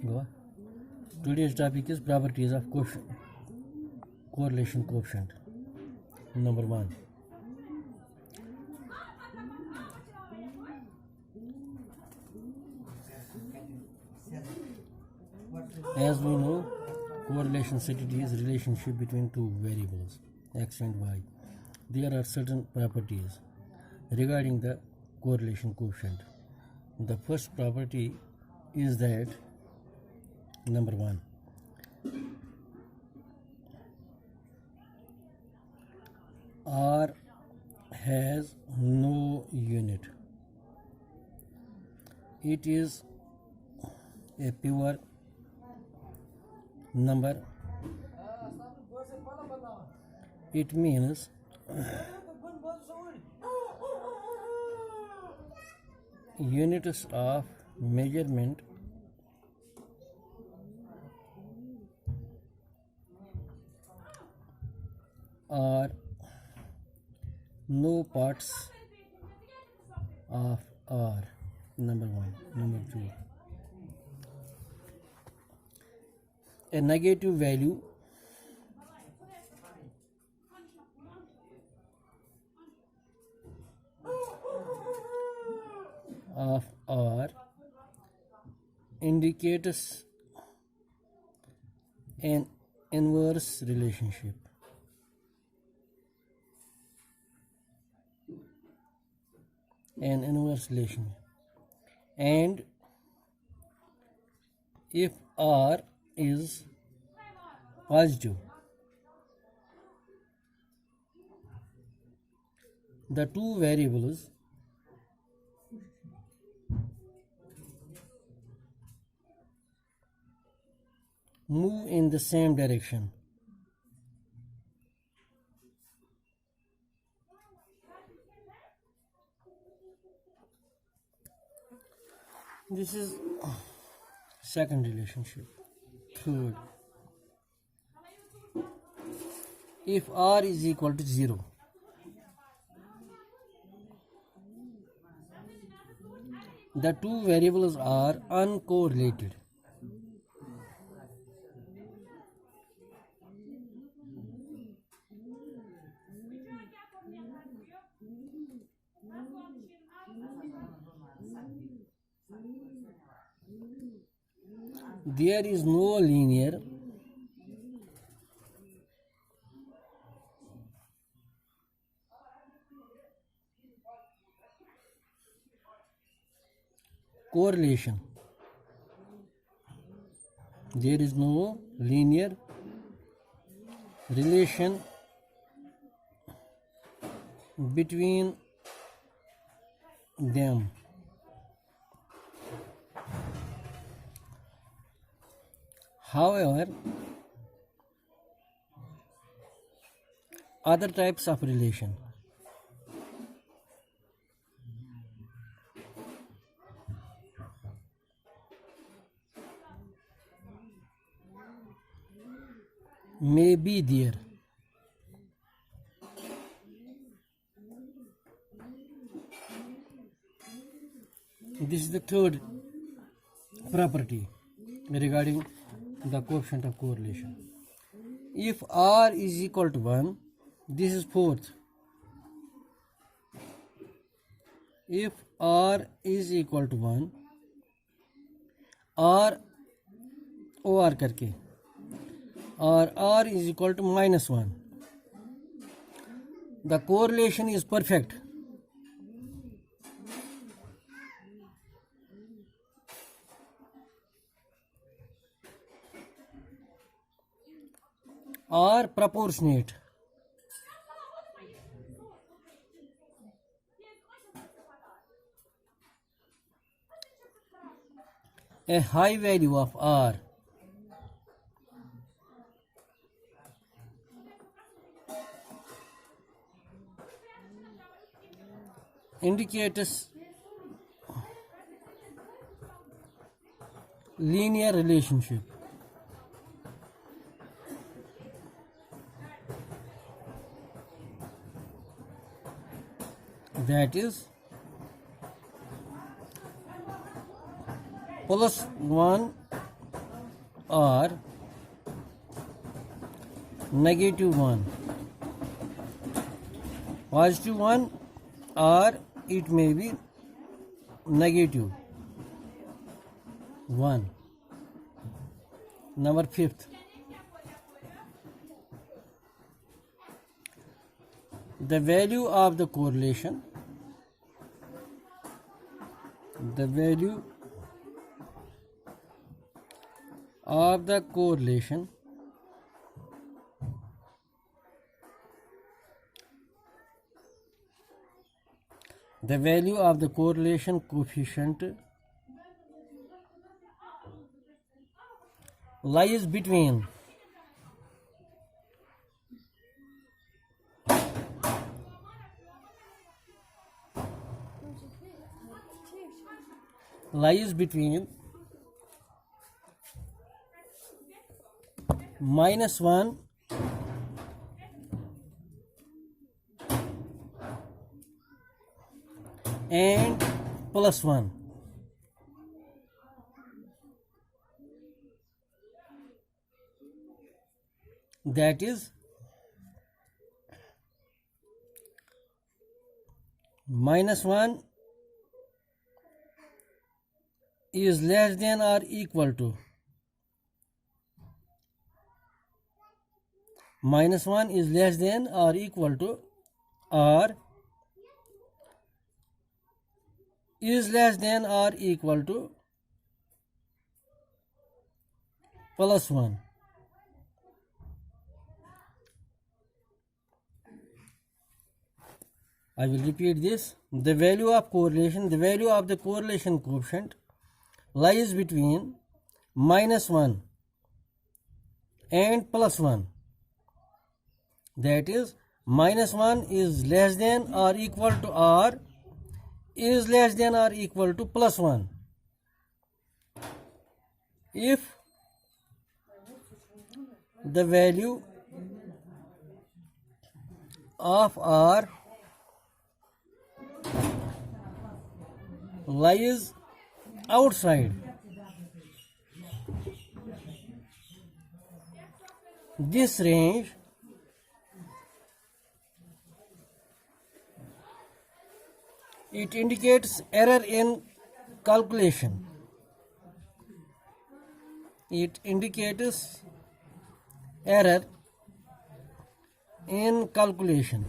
Go. Today's topic is properties of correlation coefficient. Number 1. As we know, correlation study is relationship between two variables, x and y. There are certain properties regarding the correlation coefficient. The first property is that number 1. R has no unit. It is a pure number. It means units of measurement are no parts of R. Number 1. Number 2. A negative value of R indicates an inverse relationship. And if R is positive, the two variables move in the same direction. This is second relationship. Third, if R is equal to 0, the two variables are uncorrelated. There is no linear correlation. There is no linear relation between them. However, other types of relation may be there. This is the third property regarding the coefficient of correlation. If R is equal to 1, this is fourth. If R is equal to 1, R OR करके, or R is equal to -1, the correlation is perfect. Or proportionate. A high value of R indicates linear relationship. That is +1 or -1, +1 or it may be -1. Number 5th, the value of the correlation, the value of the correlation coefficient lies between -1 and +1. That is -1 is less than or equal to -1 is less than or equal to or is less than or equal to +1. I will repeat this. The value of the correlation coefficient lies between -1 and +1. That is, -1 is less than or equal to or is less than or equal to +1. If the value of R lies outside this range, it indicates error in calculation. It indicates error in calculation.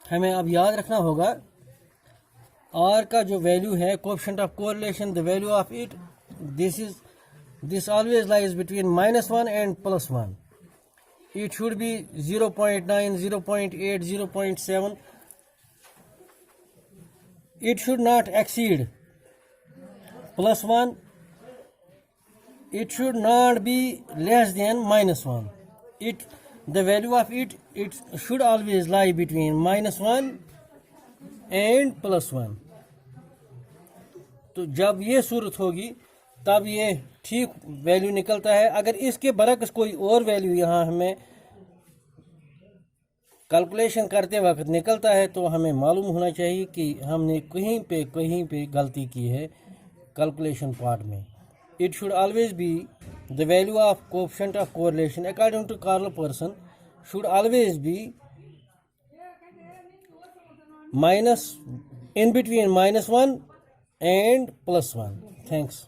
हमें अब याद रखना होगा R का जो value है coefficient of correlation, the value of it, this always lies between -1 and +1. It should be 0.9, 0.8, 0.7. It should not exceed +1. It should not be less than -1. The value of it should always lie between -1 and +1. तो जब ये सूरत होगी तब ये ठीक value निकलता है. अगर इसके बरक्स कोई और वैल्यू यहाँ हमें कैलकुलेशन करते वक्त निकलता है तो हमें मालूम होना चाहिए कि हमने कहीं पे गलती की है कैलकुलेशन पार्ट में. It should always be the value of coefficient of correlation according to Carl Pearson should always be in between -1 and +1. Thanks.